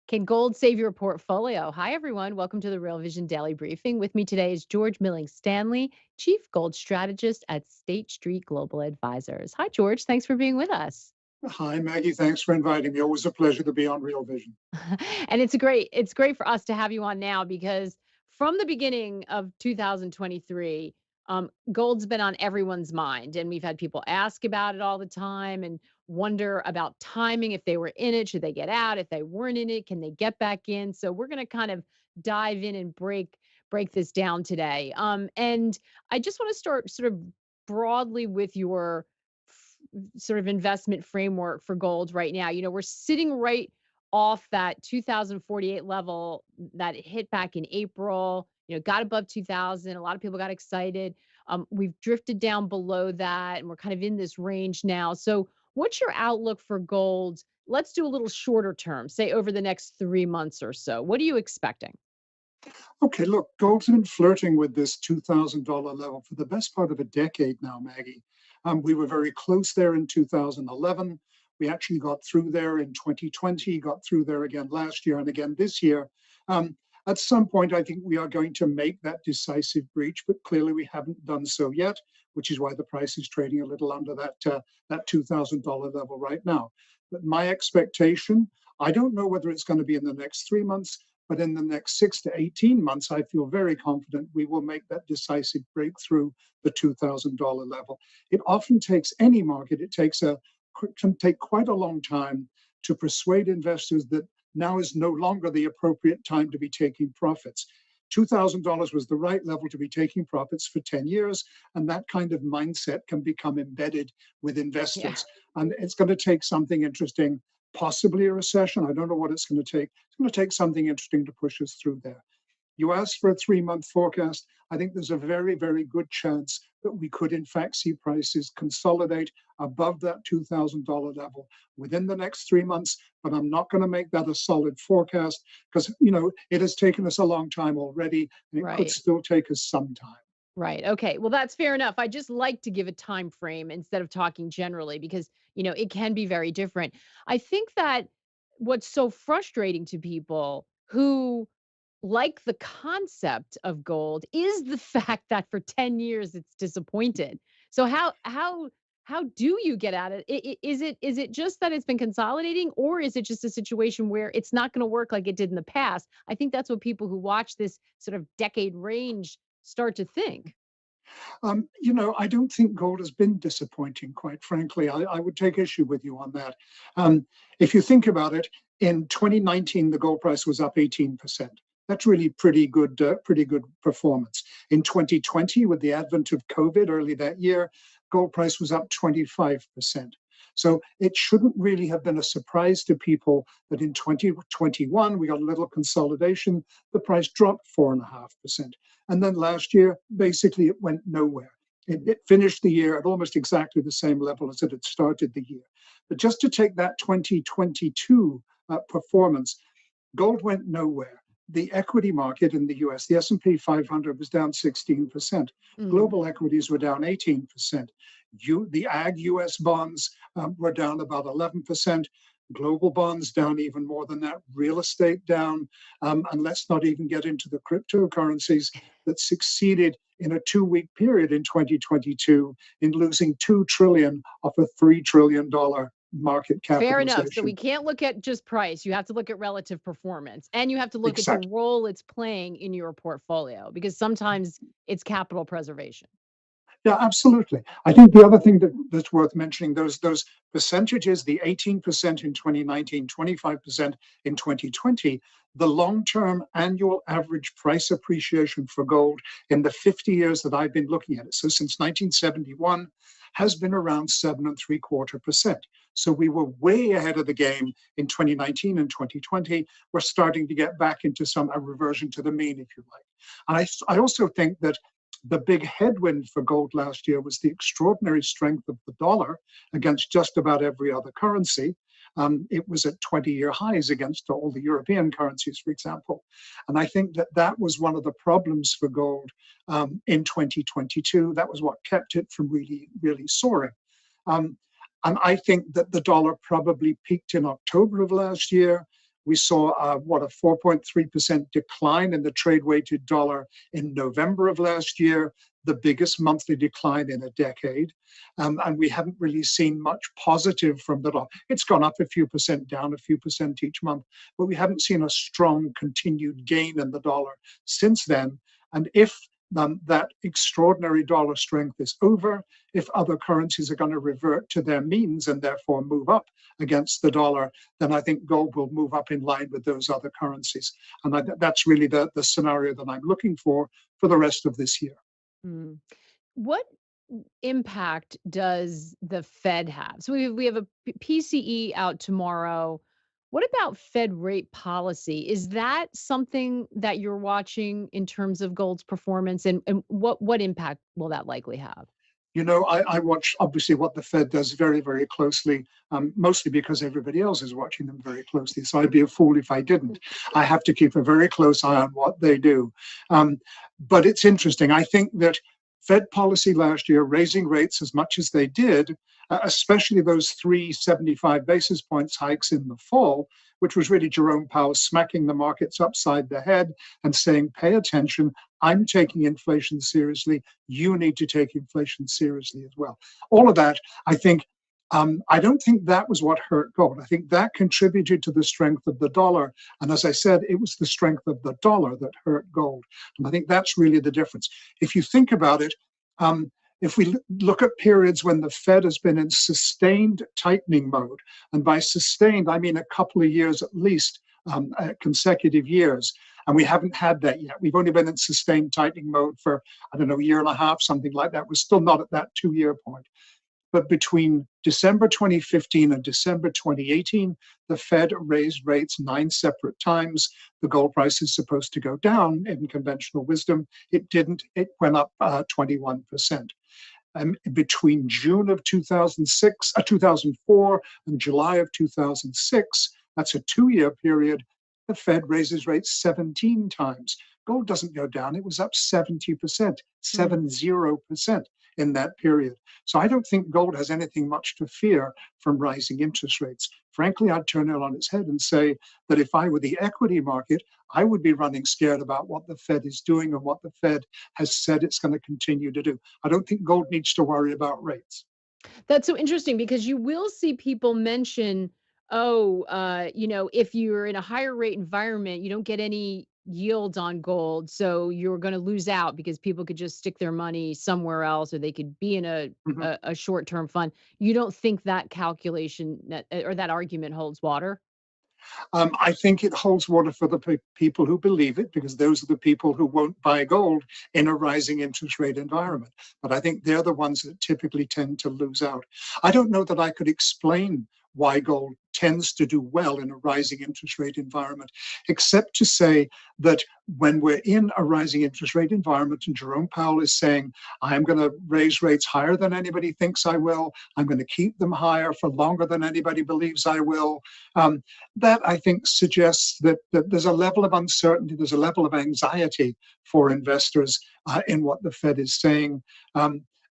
Can gold save your portfolio? Hi, everyone. Welcome to the Real Vision Daily Briefing. With me today is George Milling-Stanley, Chief Gold Strategist at State Street Global Advisors. Hi, George. Thanks for being with us. Hi, Maggie. Thanks for inviting me. Always a pleasure to be on Real Vision. And it's great for us to have you on now because from the beginning of 2023, gold's been on everyone's mind, and we've had people ask about it all the time and wonder about timing. If they were in it, should they get out? If they weren't in it, can they get back in? So we're going to kind of dive in and break this down today. And I just want to start sort of broadly with your sort of investment framework for gold right now. We're sitting right off that 2048 level that hit back in April, got above 2000. A lot of people got excited. We've drifted down below that and we're kind of in this range now. So, what's your outlook for gold? Let's do a little shorter term, say over the next 3 months or so. What are you expecting? Okay, look, gold's been flirting with this $2,000 level for the best part of a decade now, Maggie. We were very close there in 2011. We actually got through there in 2020, got through there again last year and again this year. Um, at some point, I think we are going to make that decisive breach, but clearly we haven't done so yet, which is why the price is trading a little under that $2,000 level right now. But my expectation, I don't know whether it's going to be in the next 3 months, but in the next 6 to 18 months, I feel very confident we will make that decisive breakthrough the $2,000 level. It often takes any market, can take quite a long time to persuade investors that now is no longer the appropriate time to be taking profits. $2,000 was the right level to be taking profits for 10 years, and that kind of mindset can become embedded with Yeah. investors. And it's going to take something interesting, possibly a recession. I don't know what it's going to take. It's going to take something interesting to push us through there. You asked for a 3 month forecast. I think there's a very, very good chance that we could, in fact, see prices consolidate above that $2,000 level within the next 3 months. But I'm not going to make that a solid forecast because, it has taken us a long time already, and it could Right. still take us some time. Right. Okay. Well, that's fair enough. I just like to give a time frame instead of talking generally because, it can be very different. I think that what's so frustrating to people who like the concept of gold is the fact that for 10 years it's disappointed. So how do you get at it? Is it just that it's been consolidating, or is it just a situation where it's not going to work like it did in the past? I think that's what people who watch this sort of decade range start to think. I don't think gold has been disappointing, quite frankly. I would take issue with you on that. Um, if you think about it, in 2019, the gold price was up 18%. That's really pretty good performance. In 2020, with the advent of COVID early that year, gold price was up 25%. So it shouldn't really have been a surprise to people that in 2021 we got a little consolidation. The price dropped 4.5%. And then last year, basically, it went nowhere. It finished the year at almost exactly the same level as it had started the year. But just to take that 2022 performance, gold went nowhere. The equity market in the US, the S&P 500 was down 16%. Mm. Global equities were down 18%. The ag US bonds were down about 11%. Global bonds down even more than that. Real estate down. And let's not even get into the cryptocurrencies that succeeded in a 2 week period in 2022 in losing 2 trillion of a $3 trillion market Fair enough. So we capitalization. can't look at just price. You have to look at relative performance, and you have to look at the Exactly. role it's playing in your portfolio because sometimes it's capital preservation. Yeah, absolutely. I think the other thing that's worth mentioning, those percentages, the 18% in 2019, 25% in 2020, the long-term annual average price appreciation for gold in the 50 years that I've been looking at it, so since 1971, has been around 7.75%. So we were way ahead of the game in 2019 and 2020. We're starting to get back into a reversion to the mean, if you like. And I also think that the big headwind for gold last year was the extraordinary strength of the dollar against just about every other currency. It was at 20-year highs against all the European currencies, for example. And I think that was one of the problems for gold in 2022. That was what kept it from really, really soaring. Um, and I think that the dollar probably peaked in October of last year. We saw what, a 4.3% decline in the trade weighted dollar in November of last year, the biggest monthly decline in a decade. And we haven't really seen much positive from the dollar. It's gone up a few percent, down a few percent each month, but we haven't seen a strong continued gain in the dollar since then. And if that extraordinary dollar strength is over, if other currencies are going to revert to their means and therefore move up against the dollar, then I think gold will move up in line with those other currencies. And that's really the scenario that I'm looking for the rest of this year. Mm. What impact does the Fed have? So we have a PCE out tomorrow. What about Fed rate policy? Is that something that you're watching in terms of gold's performance, and what impact will that likely have? I watch obviously what the Fed does very, very closely, mostly because everybody else is watching them very closely. So I'd be a fool if I didn't. I have to keep a very close eye on what they do. But it's interesting. I think that Fed policy last year, raising rates as much as they did, especially those 375 basis points hikes in the fall, which was really Jerome Powell smacking the markets upside the head and saying, pay attention, I'm taking inflation seriously, you need to take inflation seriously as well. All of that, I think, I don't think that was what hurt gold. I think that contributed to the strength of the dollar. And as I said, it was the strength of the dollar that hurt gold. And I think that's really the difference. If you think about it, if we look at periods when the Fed has been in sustained tightening mode, and by sustained, I mean a couple of years at least, consecutive years, and we haven't had that yet. We've only been in sustained tightening mode for, I don't know, a year and a half, something like that. We're still not at that 2-year point. But between December 2015 and December 2018, the Fed raised rates 9 separate times. The gold price is supposed to go down in conventional wisdom. It didn't. It went up 21%. Between June of 2004 and July of 2006, that's a 2-year period, the Fed raises rates 17 times. Gold doesn't go down. It was up 70%, 70% in that period. So I don't think gold has anything much to fear from rising interest rates. Frankly, I'd turn it on its head and say that if I were the equity market, I would be running scared about what the Fed is doing and what the Fed has said it's going to continue to do. I don't think gold needs to worry about rates. That's so interesting because you will see people mention, oh, if you're in a higher rate environment, you don't get any yields on gold. So you're going to lose out because people could just stick their money somewhere else, or they could be in Mhm. a short-term fund. You don't think that calculation or that argument holds water? I think it holds water for the people who believe it, because those are the people who won't buy gold in a rising interest rate environment. But I think they're the ones that typically tend to lose out. I don't know that I could explain why gold tends to do well in a rising interest rate environment, except to say that when we're in a rising interest rate environment and Jerome Powell is saying, I'm going to raise rates higher than anybody thinks I will, I'm going to keep them higher for longer than anybody believes I will, that I think suggests that there's a level of uncertainty, there's a level of anxiety for investors in what the Fed is saying.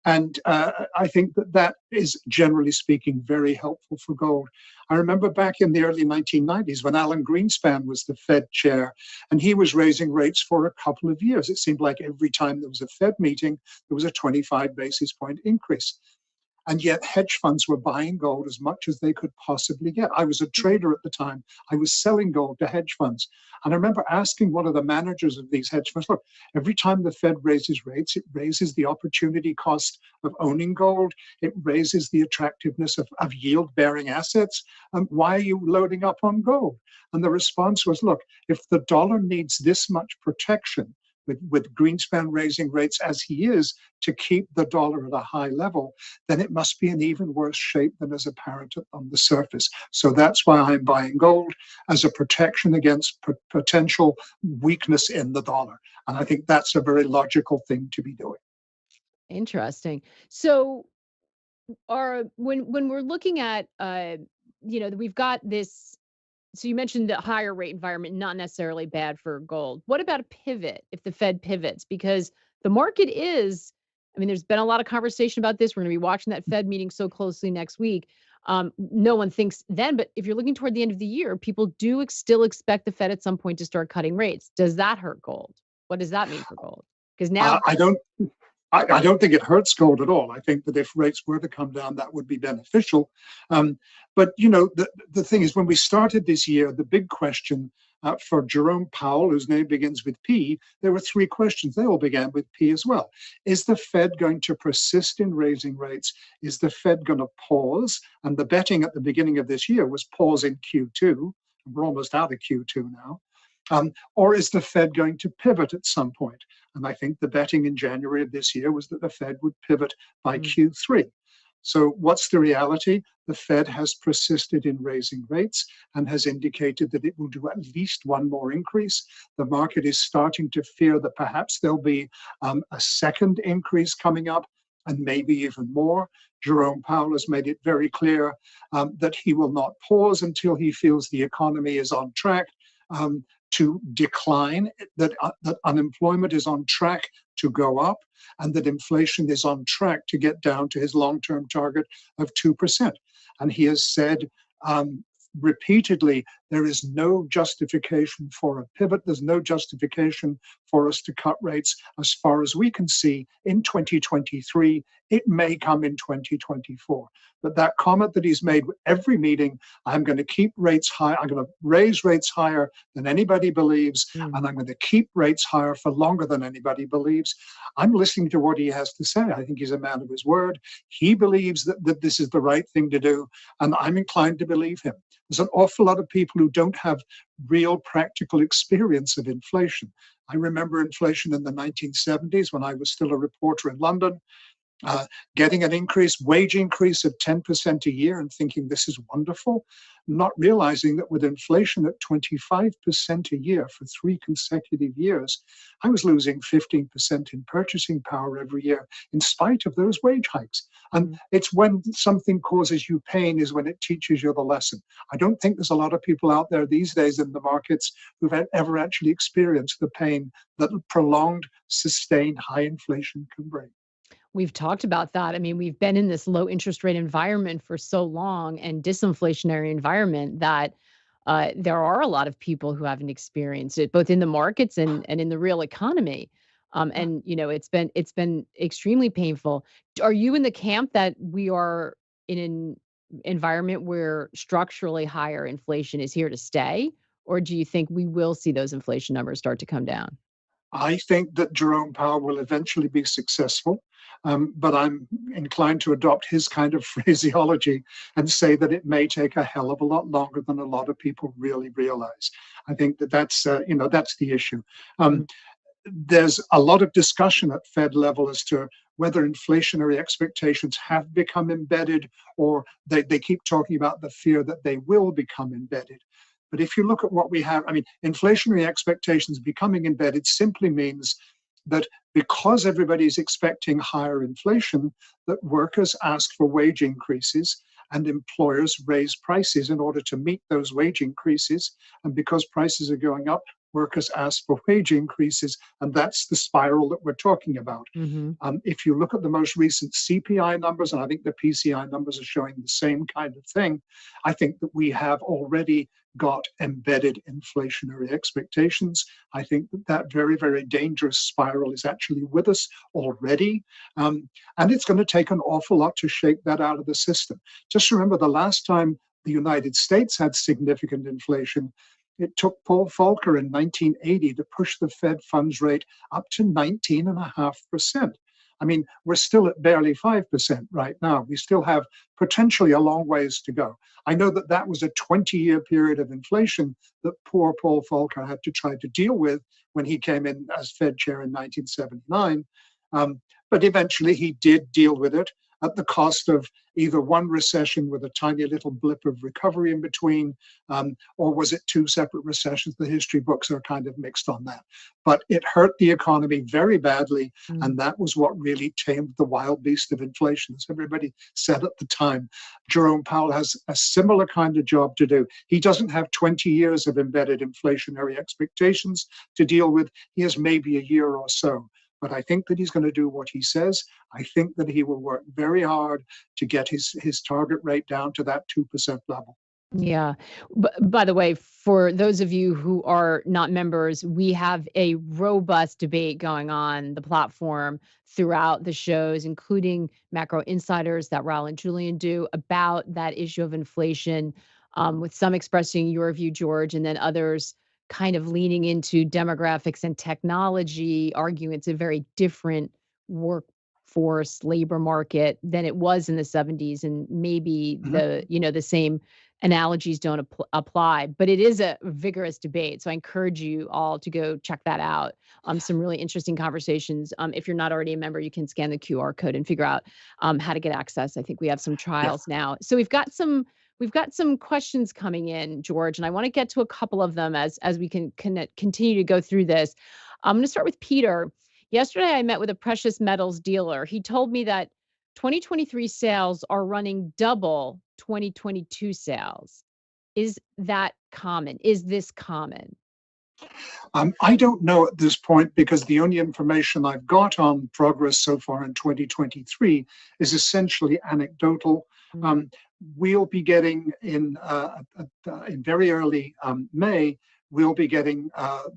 And I think that is, generally speaking, very helpful for gold. I remember back in the early 1990s when Alan Greenspan was the Fed chair, and he was raising rates for a couple of years. It seemed like every time there was a Fed meeting, there was a 25 basis point increase. And yet hedge funds were buying gold as much as they could possibly get. I was a trader at the time. I was selling gold to hedge funds. And I remember asking one of the managers of these hedge funds, look, every time the Fed raises rates, it raises the opportunity cost of owning gold. It raises the attractiveness of yield-bearing assets. Why are you loading up on gold? And the response was, look, if the dollar needs this much protection, with Greenspan raising rates as he is to keep the dollar at a high level, then it must be in even worse shape than is apparent on the surface. So that's why I'm buying gold, as a protection against potential weakness in the dollar. And I think that's a very logical thing to be doing. Interesting. So when we're looking at we've got this. So you mentioned the higher rate environment, not necessarily bad for gold. What about a pivot if the Fed pivots? Because the market is, I mean, there's been a lot of conversation about this. We're going to be watching that Fed meeting so closely next week. No one thinks then, but if you're looking toward the end of the year, people do still expect the Fed at some point to start cutting rates. Does that hurt gold? What does that mean for gold? Because now, I don't. I don't think it hurts gold at all. I think that if rates were to come down, that would be beneficial. But the thing is, when we started this year, the big question for Jerome Powell, whose name begins with P, there were three questions. They all began with P as well. Is the Fed going to persist in raising rates? Is the Fed going to pause? And the betting at the beginning of this year was pause in Q2. We're almost out of Q2 now. Or is the Fed going to pivot at some point? And I think the betting in January of this year was that the Fed would pivot by Q3. So what's the reality? The Fed has persisted in raising rates and has indicated that it will do at least one more increase. The market is starting to fear that perhaps there'll be a second increase coming up, and maybe even more. Jerome Powell has made it very clear that he will not pause until he feels the economy is on track to decline, that unemployment is on track to go up, and that inflation is on track to get down to his long-term target of 2%. And he has said repeatedly, there is no justification for a pivot. There's no justification for us to cut rates as far as we can see in 2023. It may come in 2024. But that comment that he's made with every meeting, I'm going to keep rates high, I'm going to raise rates higher than anybody believes, and I'm going to keep rates higher for longer than anybody believes. I'm listening to what he has to say. I think he's a man of his word. He believes that this is the right thing to do, and I'm inclined to believe him. There's an awful lot of people who don't have real practical experience of inflation. I remember inflation in the 1970s when I was still a reporter in London, getting an wage increase of 10% a year and thinking this is wonderful, not realizing that with inflation at 25% a year for 3 consecutive years, I was losing 15% in purchasing power every year in spite of those wage hikes. And it's when something causes you pain is when it teaches you the lesson. I don't think there's a lot of people out there these days in the markets who've ever actually experienced the pain that prolonged, sustained high inflation can bring. we've talked about that. I mean, we've been in this low interest rate environment for so long and disinflationary environment that there are a lot of people who haven't experienced it, both in the markets and in the real economy. And it's been extremely painful. Are you in the camp that we are in an environment where structurally higher inflation is here to stay, or do you think we will see those inflation numbers start to come down? I think that Jerome Powell will eventually be successful, but I'm inclined to adopt his kind of phraseology and say that it may take a hell of a lot longer than a lot of people really realize. I think that's the issue. There's a lot of discussion at Fed level as to whether inflationary expectations have become embedded, or they keep talking about the fear that they will become embedded. But if you look at what we have, I mean, inflationary expectations becoming embedded simply means that because everybody's expecting higher inflation, that workers ask for wage increases and employers raise prices in order to meet those wage increases. And because prices are going up, workers ask for wage increases, and that's the spiral that we're talking about. If you look at the most recent CPI numbers, and I think the PCI numbers are showing the same kind of thing, I think that we have already got embedded inflationary expectations. I think that very, very dangerous spiral is actually with us already. And it's going to take an awful lot to shake that out of the system. Just remember the last time the United States had significant inflation, it took Paul Volcker in 1980 to push the Fed funds rate up to 19.5%. I mean, we're still at barely 5% right now. We still have potentially a long ways to go. I know that that was a 20-year period of inflation that poor Paul Volcker had to try to deal with when he came in as Fed chair in 1979. But eventually he did deal with it at the cost of either one recession with a tiny little blip of recovery in between, or was it two separate recessions? The history books are kind of mixed on that. But it hurt the economy very badly, and that was what really tamed the wild beast of inflation, as everybody said at the time. Jerome Powell has a similar kind of job to do. He doesn't have 20 years of embedded inflationary expectations to deal with. He has maybe a year or so. but I think that he's going to do what he says. I think that he will work very hard to get his target rate down to that 2% level. Yeah. By the way, for those of you who are not members, we have a robust debate going on the platform throughout the shows, including Macro Insiders that Raul and Julian do about that issue of inflation, with some expressing your view, George, and then others kind of leaning into demographics and technology, arguing it's a very different workforce labor market than it was in the 70s, and maybe Mhm. the same analogies don't apply, but it is a vigorous debate. So I encourage you all to go check that out. Some really interesting conversations. If you're not already a member, you can scan the QR code and figure out how to get access. I think we have some Yeah. trials now. So we've got some questions coming in, George, and I want to get to a couple of them as we can continue to go through this. I'm going to start with Peter. Yesterday, I met with a precious metals dealer. He told me that 2023 sales are running double 2022 sales. Is that common? Is this common? I don't know at this point because the only information I've got on progress so far in 2023 is essentially anecdotal. Mm. Um, we'll be getting in very early May. We'll be getting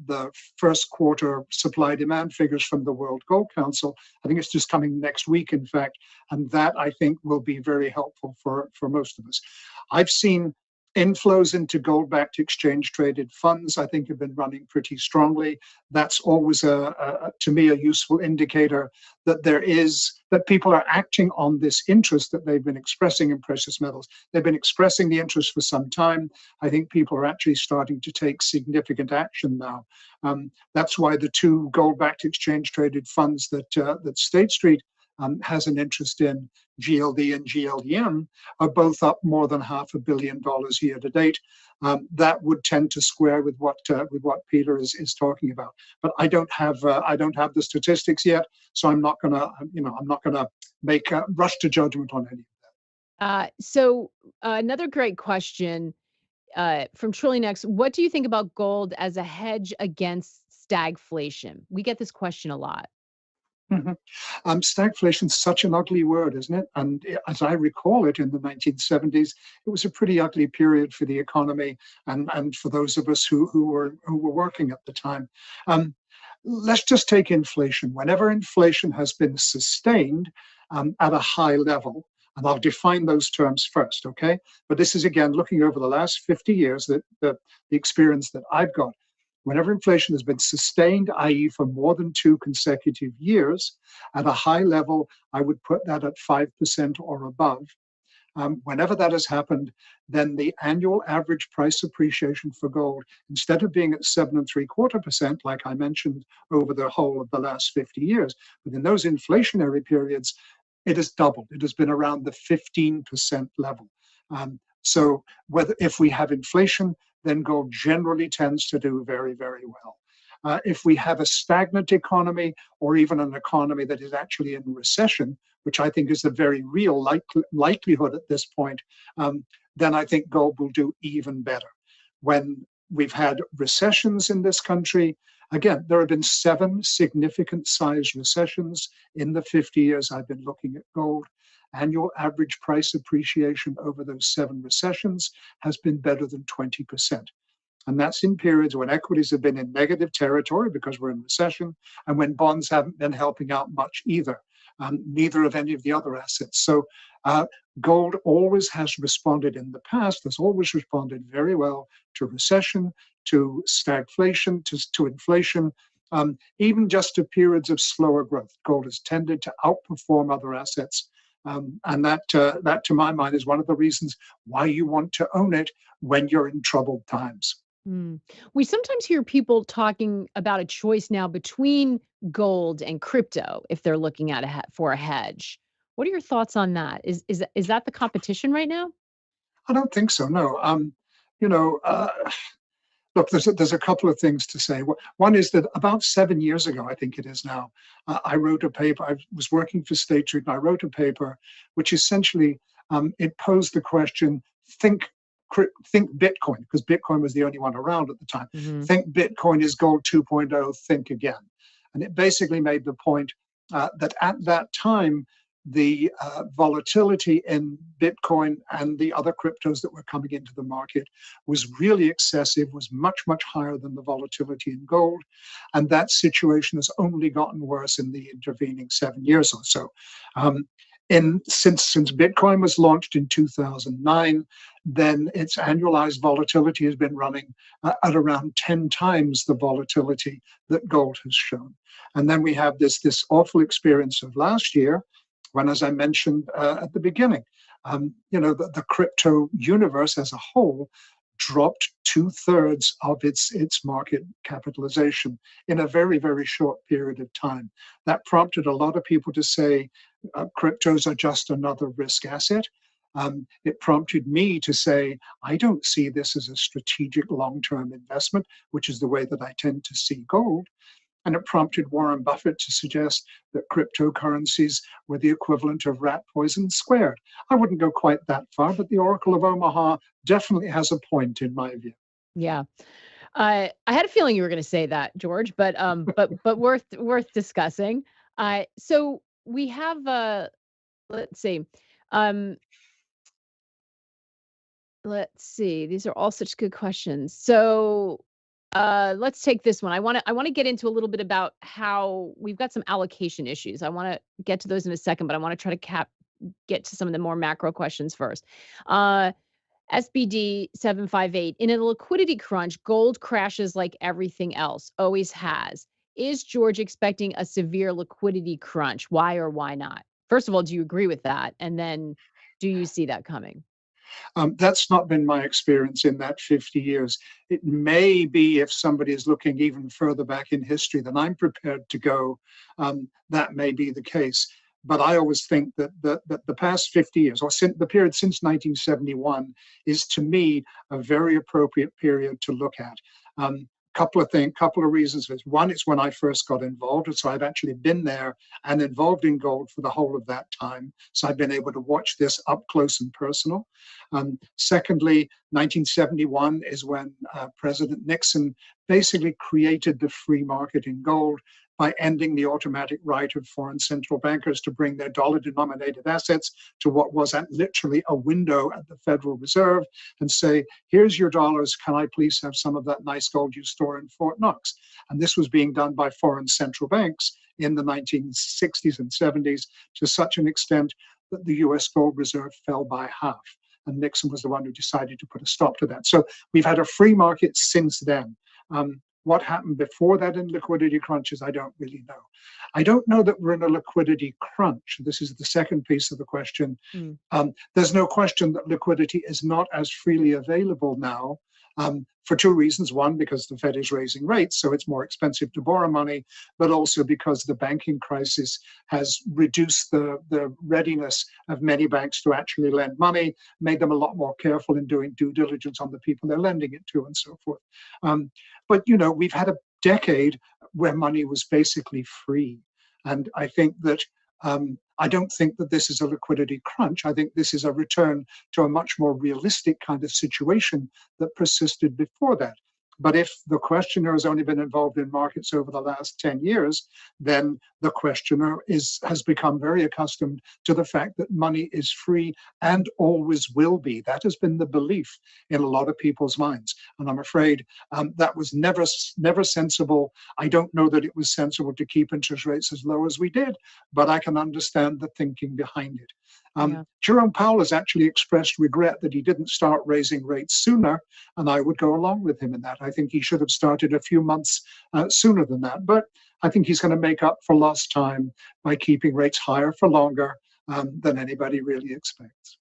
the first quarter supply demand figures from the World Gold Council. I think it's just coming next week, in fact, and that I think will be very helpful for most of us. I've seen inflows into gold-backed exchange-traded funds, I think, have been running pretty strongly. That's always, to me, a useful indicator that that people are acting on this interest that they've been expressing in precious metals. They've been expressing the interest for some time. I think people are actually starting to take significant action now. That's why the two gold-backed exchange-traded funds that State Street has an interest in, GLD and GLDM, are both up more than $500 million year to date. That would tend to square with what Peter is talking about. But I don't have the statistics yet, so I'm not gonna make rush to judgment on any. Another great question from TrillionX. What do you think about gold as a hedge against stagflation? We get this question a lot. Mhm. Stagflation is such an ugly word, isn't it? And as I recall it, in the 1970s, it was a pretty ugly period for the economy and for those of us who were working at the time. Um, let's just take inflation. Whenever inflation has been sustained at a high level, and I'll define those terms first, okay? But this is again looking over the last 50 years, that the experience that I've got. Whenever inflation has been sustained, i.e., for more than 2 consecutive years, at a high level, I would put that at 5% or above. Whenever that has happened, then the annual average price appreciation for gold, instead of being at 7.75%, like I mentioned, over the whole of the last 50 years, but in those inflationary periods, it has doubled. It has been around the 15% level. So if we have inflation, then gold generally tends to do very, very well. If we have a stagnant economy, or even an economy that is actually in recession, which I think is the very real likelihood at this point, then I think gold will do even better. When we've had recessions in this country, again, there have been 7 significant size recessions in the 50 years I've been looking at gold. Annual average price appreciation over those 7 recessions has been better than 20%. And that's in periods when equities have been in negative territory because we're in recession, and when bonds haven't been helping out much either, neither of any of the other assets. So gold always has responded in the past, has always responded very well to recession, to stagflation, to inflation, even just to periods of slower growth. Gold has tended to outperform other assets. And that, to my mind, is one of the reasons why you want to own it when you're in troubled times. Mm. We sometimes hear people talking about a choice now between gold and crypto if they're looking at for a hedge. What are your thoughts on that? Is that the competition right now? I don't think so. No. You know, look, there's a couple of things to say. One is that about 7 years ago, I think it is now, I wrote a paper. I was working for State Street, and I wrote a paper which essentially it posed the question: think Bitcoin, because Bitcoin was the only one around at the time. Hmm. Think Bitcoin is gold 2.0. Think again. And it basically made the point that at that time, the volatility in Bitcoin and the other cryptos that were coming into the market was really excessive, was much, much higher than the volatility in gold. And that situation has only gotten worse in the intervening 7 years or so. Since Bitcoin was launched in 2009, then its annualized volatility has been running at around 10 times the volatility that gold has shown. And then we have this awful experience of last year, when, as I mentioned at the beginning, the crypto universe as a whole dropped 2/3 of its market capitalization in a very, very short period of time. That prompted a lot of people to say cryptos are just another risk asset. It prompted me to say, I don't see this as a strategic long-term investment, which is the way that I tend to see gold. And it prompted Warren Buffett to suggest that cryptocurrencies were the equivalent of rat poison squared. I wouldn't go quite that far, but the Oracle of Omaha definitely has a point in my view. Yeah. I had a feeling you were going to say that, George, but worth discussing. So we have let's see. Um, let's see. These are all such good questions. So let's take this one. I want to get into a little bit about how we've got some allocation issues. I want to get to those in a second, but I want to try to get to some of the more macro questions first. SBD 758, in a liquidity crunch, gold crashes like everything else, always has. Is George expecting a severe liquidity crunch? Why or why not? First of all, do you agree with that? And then do you see that coming? That's not been my experience in that 50 years. It may be, if somebody is looking even further back in history than I'm prepared to go, that may be the case. But I always think that the past 50 years, or the period since 1971, is to me a very appropriate period to look at. Couple of reasons for this. One, it's when I first got involved, so I've actually been there and involved in gold for the whole of that time. So I've been able to watch this up close and personal. Secondly, 1971 is when President Nixon basically created the free market in gold by ending the automatic right of foreign central bankers to bring their dollar-denominated assets to what was literally a window at the Federal Reserve and say, here's your dollars, can I please have some of that nice gold you store in Fort Knox? And this was being done by foreign central banks in the 1960s and 70s to such an extent that the US gold reserve fell by half. And Nixon was the one who decided to put a stop to that. So we've had a free market since then. What happened before that in liquidity crunches, I don't really know. I don't know that we're in a liquidity crunch. This is the second piece of the question. There's no question that liquidity is not as freely available now for two reasons. One, because the Fed is raising rates, so it's more expensive to borrow money, but also because the banking crisis has reduced the readiness of many banks to actually lend money, made them a lot more careful in doing due diligence on the people they're lending it to and so forth. But, we've had a decade where money was basically free. And I think that I don't think that this is a liquidity crunch. I think this is a return to a much more realistic kind of situation that persisted before that. But if the questioner has only been involved in markets over the last 10 years, then the questioner has become very accustomed to the fact that money is free and always will be. That has been the belief in a lot of people's minds. And I'm afraid that was never sensible. I don't know that it was sensible to keep interest rates as low as we did, but I can understand the thinking behind it. Jerome Powell has actually expressed regret that he didn't start raising rates sooner, and I would go along with him in that. I think he should have started a few months sooner than that, but I think he's going to make up for lost time by keeping rates higher for longer than anybody really expects.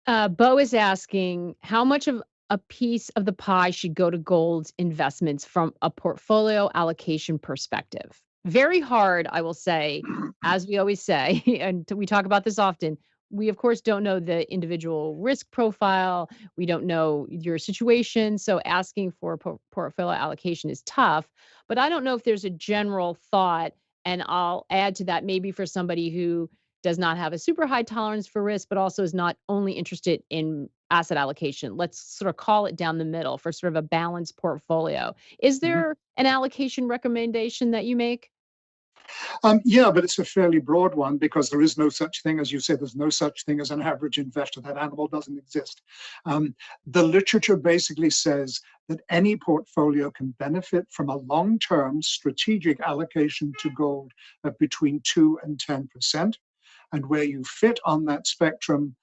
Bo is asking, how much of a piece of the pie should go to gold investments from a portfolio allocation perspective? Very hard, I will say, as we always say, and we talk about this often. We, of course, don't know the individual risk profile. We don't know your situation. So asking for a portfolio allocation is tough. But I don't know if there's a general thought. And I'll add to that, maybe for somebody who does not have a super high tolerance for risk, but also is not only interested in asset allocation. Let's sort of call it down the middle for sort of a balanced portfolio. Is Mhm. there an allocation recommendation that you make? Yeah, but it's a fairly broad one because there is no such thing, as you say, there's no such thing as an average investor. That animal doesn't exist. Um, the literature basically says that any portfolio can benefit from a long term strategic allocation to gold of between 2 and 10%. And where you fit on that spectrum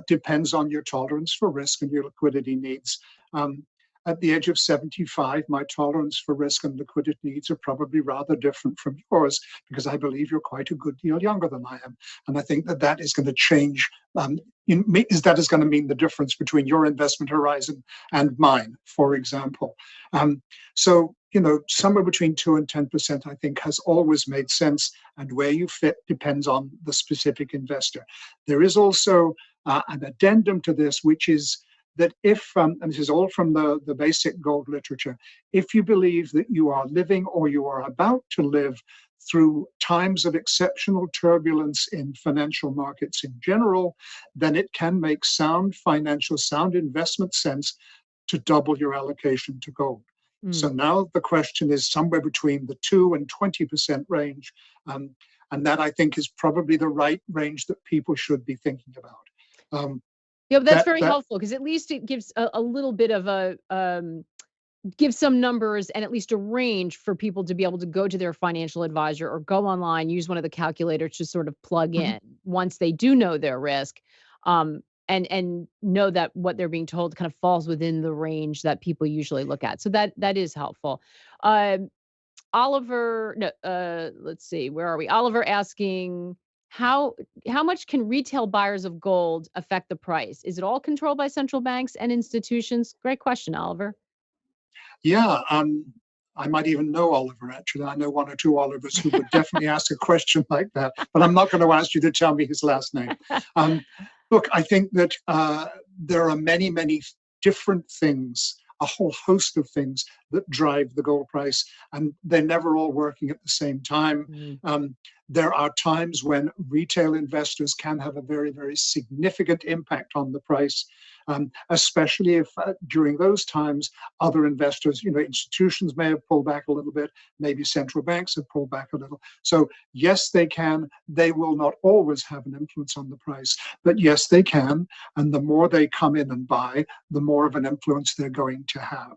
depends on your tolerance for risk and your liquidity needs. Um, at the age of 75, my tolerance for risk and liquidity needs are probably rather different from yours because I believe you're quite a good deal younger than I am. And I think that that is going to change. That is going to mean the difference between your investment horizon and mine, for example. Um, somewhere between 2 and 10%, I think, has always made sense. And where you fit depends on the specific investor. There is also an addendum to this, which is that if, and this is all from the basic gold literature, if you believe that you are living or you are about to live through times of exceptional turbulence in financial markets in general, then it can make sound investment sense to double your allocation to gold. So Mm. now the question is somewhere between the 2 and 20% range. Um, and that I think is probably the right range that people should be thinking about. Um, Yeah, but that's that very that helpful because at least it gives a little bit of a give some numbers and at least a range for people to be able to go to their financial advisor or go online, use one of the calculators to sort of plug Mhm. in once they do know their risk, and know that what they're being told kind of falls within the range that people usually look at. So that is helpful. Um, Oliver, no, let's see, where are we? Oliver asking how how much can retail buyers of gold affect the price? Is it all controlled by central banks and institutions? Great question, Oliver. Yeah, I might even know Oliver, actually. I know one or two Olivers who would definitely ask a question like that, but I'm not going to ask you to tell me his last name. Um, Look, I think that there are many, many different things, a whole host of things that drive the gold price, and they're never all working at the same time. Mm. Um, there are times when retail investors can have a very, very significant impact on the price, especially if during those times other investors, institutions may have pulled back a little bit, maybe central banks have pulled back a little. So yes, they can. They will not always have an influence on the price, but yes, they can. And the more they come in and buy, the more of an influence they're going to have.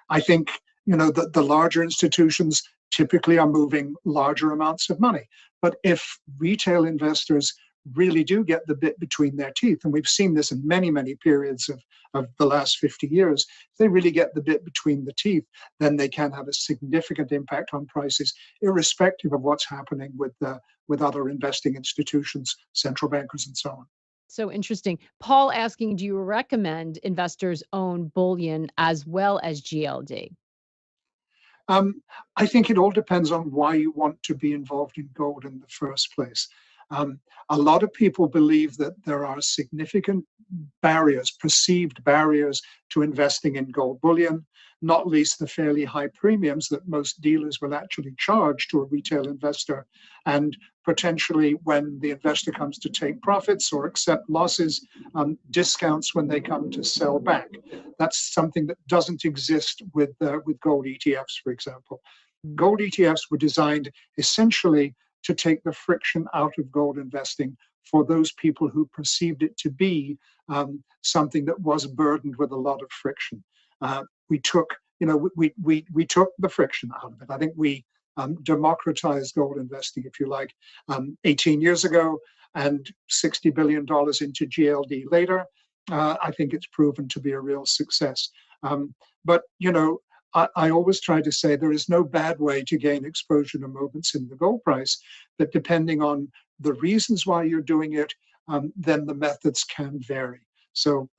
I think the larger institutions typically are moving larger amounts of money. But if retail investors really do get the bit between their teeth, and we've seen this in many, many periods of the last 50 years, if they really get the bit between the teeth, then they can have a significant impact on prices, irrespective of what's happening with other investing institutions, central bankers, and so on. So interesting. Paul asking, do you recommend investors own bullion as well as GLD? Um, I think it all depends on why you want to be involved in gold in the first place. Um, a lot of people believe that there are significant barriers, perceived barriers to investing in gold bullion, not least the fairly high premiums that most dealers will actually charge to a retail investor. And potentially, when the investor comes to take profits or accept losses, discounts when they come to sell back. That's something that doesn't exist with gold ETFs, for example. Mm. Gold ETFs were designed essentially to take the friction out of gold investing for those people who perceived it to be something that was burdened with a lot of friction. We took, we took the friction out of it. I think we democratized gold investing, if you like, 18 years ago, and $60 billion into GLD later. I think it's proven to be a real success. But I always try to say there is no bad way to gain exposure to movements in the gold price, but depending on the reasons why you're doing it, then the methods can vary. So,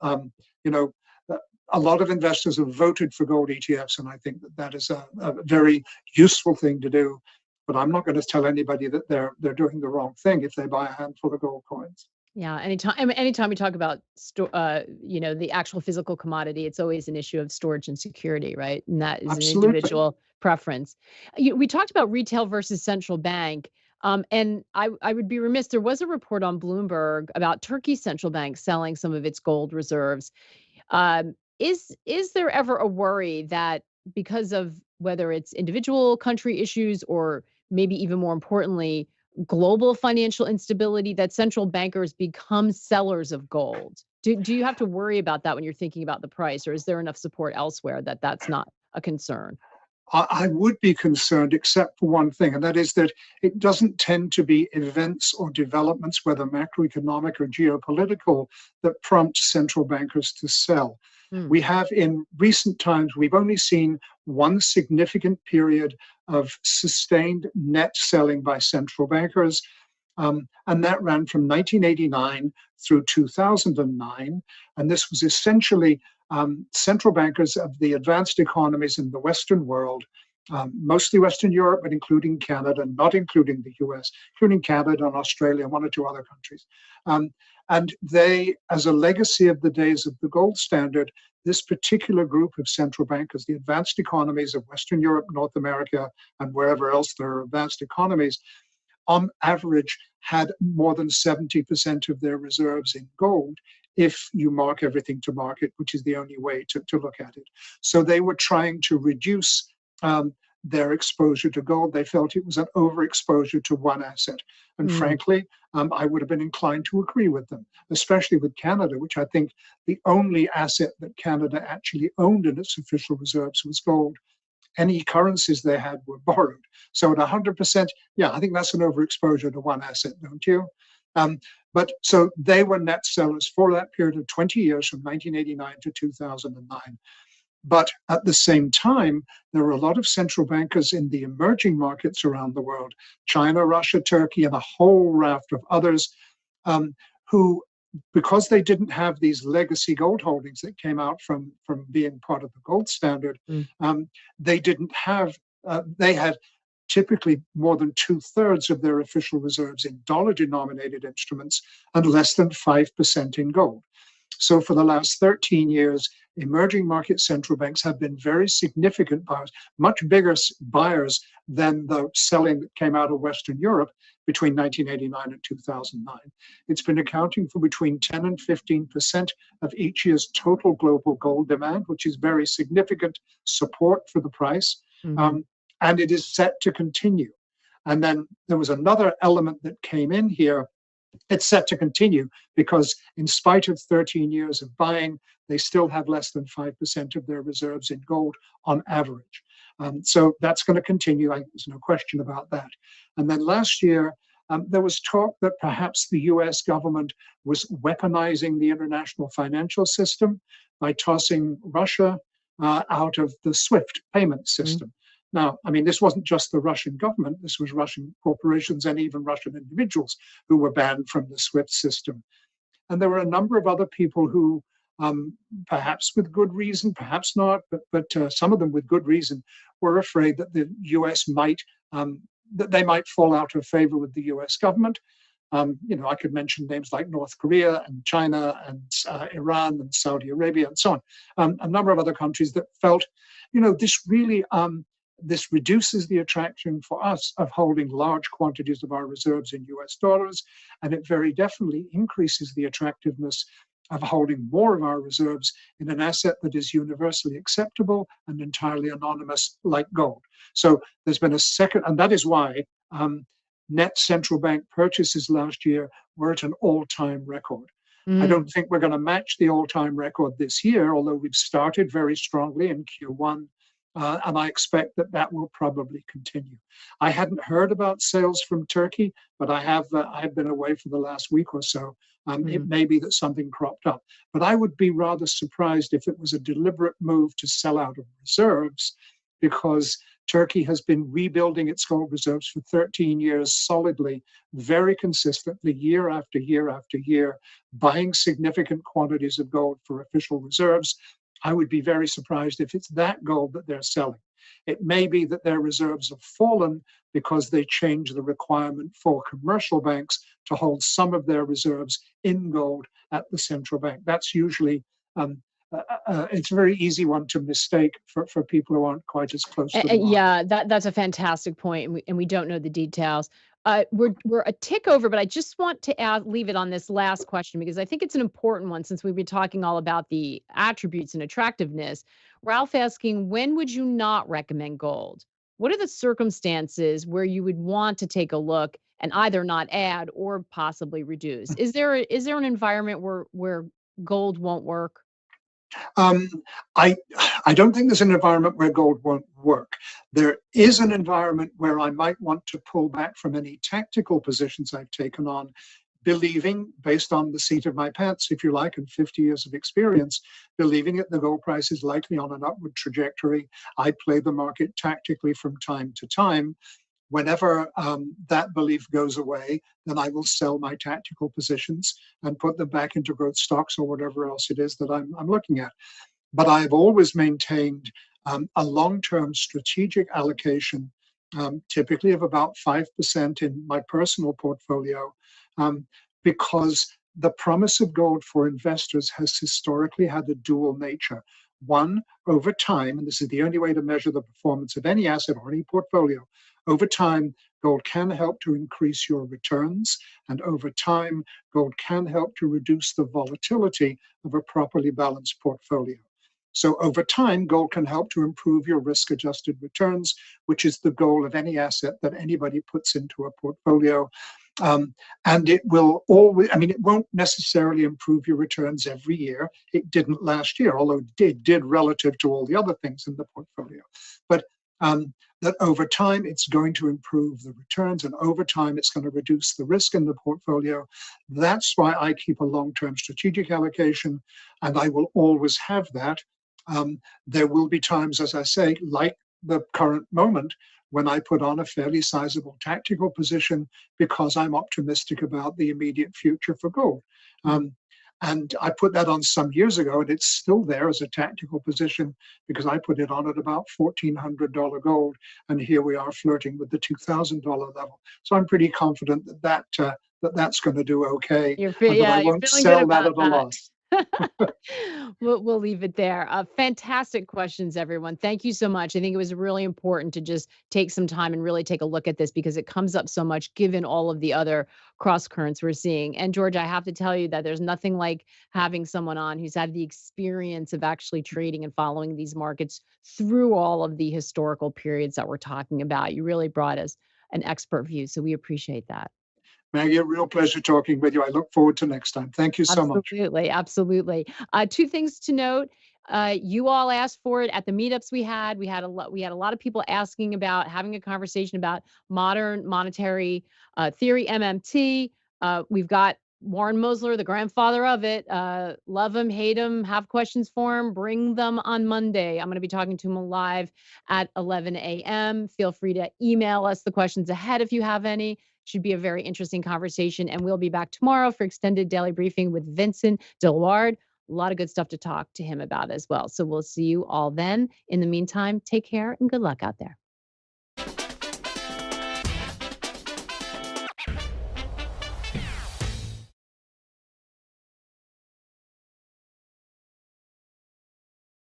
you know, uh, a lot of investors have voted for gold ETFs, and I think that that is a very useful thing to do. But I'm not going to tell anybody that they're doing the wrong thing if they buy a handful of gold coins. Yeah, anytime we talk about the actual physical commodity, it's always an issue of storage and security, right? And that is an Absolutely. individual preference. We talked about retail versus central bank. And I would be remiss. There was a report on Bloomberg about Turkey's central bank selling some of its gold reserves. Is there ever a worry that because of whether it's individual country issues or maybe even more importantly, global financial instability, that central bankers become sellers of gold? Do you have to worry about that when you're thinking about the price, or is there enough support elsewhere that that's not a concern? I would be concerned, except for one thing, and that is that it doesn't tend to be events or developments, whether macroeconomic or geopolitical, that prompt central bankers to sell. Mm, We have in recent times, we've only seen one significant period of sustained net selling by central bankers. And that ran from 1989 through 2009. And this was essentially central bankers of the advanced economies in the Western world, mostly Western Europe, but including Canada, not including the US, including Canada and Australia and one or two other countries. Um, and they, as a legacy of the days of the gold standard, this particular group of central bankers, the advanced economies of Western Europe, North America, and wherever else there are advanced economies, on average, had more than 70% of their reserves in gold if you mark everything to market, which is the only way to look at it. So they were trying to reduce their exposure to gold. They felt it was an overexposure to one asset. And mm, frankly, I would have been inclined to agree with them, especially with Canada, which I think the only asset that Canada actually owned in its official reserves was gold. Any currencies they had were borrowed. So at 100%, yeah, I think that's an overexposure to one asset, don't you? Um, but so they were net sellers for that period of 20 years from 1989 to 2009. But at the same time, there were a lot of central bankers in the emerging markets around the world, China, Russia, Turkey, and a whole raft of others, um, who, because they didn't have these legacy gold holdings that came out from being part of the gold standard, mm, they didn't have, they had typically more than two-thirds of their official reserves in dollar-denominated instruments and less than 5% in gold. So for the last 13 years, emerging market central banks have been very significant buyers, much bigger buyers than the selling that came out of Western Europe between 1989 and 2009. It's been accounting for between 10 and 15% of each year's total global gold demand, which is very significant support for the price. mhm, Um, and it is set to continue. And then there was another element that came in here. It's set to continue because, in spite of 13 years of buying, they still have less than 5% of their reserves in gold on average. So that's going to continue. There's no question about that. And then last year, there was talk that perhaps the US government was weaponizing the international financial system by tossing Russia out of the SWIFT payment mm, system. Now, I mean, this wasn't just the Russian government, this was Russian corporations and even Russian individuals who were banned from the SWIFT system. And there were a number of other people who, perhaps with good reason, perhaps not, but some of them with good reason, were afraid that the US might, that they might fall out of favor with the US government. I could mention names like North Korea and China and Iran and Saudi Arabia and so on. A number of other countries that felt, this really this reduces the attraction for us of holding large quantities of our reserves in US dollars, and it very definitely increases the attractiveness of holding more of our reserves in an asset that is universally acceptable and entirely anonymous, like gold. So there's been a second, and that is why net central bank purchases last year were at an all-time record. I don't mm, think we're going to match the all-time record this year, although we've started very strongly in Q1. And I expect that that will probably continue. I hadn't heard about sales from Turkey, but I've been away for the last week or so. It mhm, may be that something cropped up, but I would be rather surprised if it was a deliberate move to sell out of reserves, because Turkey has been rebuilding its gold reserves for 13 years solidly, very consistently, year after year after year, buying significant quantities of gold for official reserves. I would be very surprised if it's that gold that they're selling. It may be that their reserves have fallen because they changed the requirement for commercial banks to hold some of their reserves in gold at the central bank. That's usually it's a very easy one to mistake for people who aren't quite as close to the market. Yeah, that's a fantastic point, and we don't know the details. We're a tick over, but I just want to leave it on this last question because I think it's an important one since we've been talking all about the attributes and attractiveness. Ralph asking, when would you not recommend gold? What are the circumstances where you would want to take a look and either not add or possibly reduce? Is there an environment where gold won't work? Um, I I don't think there's an environment where gold won't work. There is an environment where I might want to pull back from any tactical positions I've taken on, believing, based on the seat of my pants, if you like, and 50 years of experience, believing that the gold price is likely on an upward trajectory. I play the market tactically from time to time. Whenever that belief goes away, then I will sell my tactical positions and put them back into growth stocks or whatever else it is that I'm looking at. But I've always maintained a long-term strategic allocation, typically of about 5% in my personal portfolio, um, because the promise of gold for investors has historically had a dual nature. One, over time, and this is the only way to measure the performance of any asset or any portfolio, over time, gold can help to increase your returns, and over time, gold can help to reduce the volatility of a properly balanced portfolio. So over time, gold can help to improve your risk-adjusted returns, which is the goal of any asset that anybody puts into a portfolio. And it will always, I mean, it won't necessarily improve your returns every year. It didn't last year, although it did relative to all the other things in the portfolio. But that over time, it's going to improve the returns, and over time, it's going to reduce the risk in the portfolio. That's why I keep a long-term strategic allocation, and I will always have that. There will be times, as I say, like the current moment, when I put on a fairly sizable tactical position because I'm optimistic about the immediate future for gold. And I put that on some years ago, and it's still there as a tactical position because I put it on at about $1,400 gold, and here we are flirting with the $2,000 level. So I'm pretty confident that's going to do okay, and that I You're won't feeling good sell that about at a that. loss. We'll leave it there. Fantastic questions, everyone. Thank you so much. I think it was really important to just take some time and really take a look at this because it comes up so much given all of the other cross currents we're seeing. And George, I have to tell you that there's nothing like having someone on who's had the experience of actually trading and following these markets through all of the historical periods that we're talking about. You really brought us an expert view, so we appreciate that. Maggie, a real pleasure talking with you. I look forward to next time. Thank you so much. Absolutely, absolutely. Two things to note. You all asked for it at the meetups we had. We had a lot of people asking about having a conversation about modern monetary theory, MMT. We've got Warren Mosler, the grandfather of it. Love him, hate him, have questions for him, bring them on Monday. I'm going to be talking to him live at 11 a.m. Feel free to email us the questions ahead if you have any. Should be a very interesting conversation. And we'll be back tomorrow for extended daily briefing with Vincent Dilward. A lot of good stuff to talk to him about as well. So we'll see you all then. In the meantime, take care and good luck out there.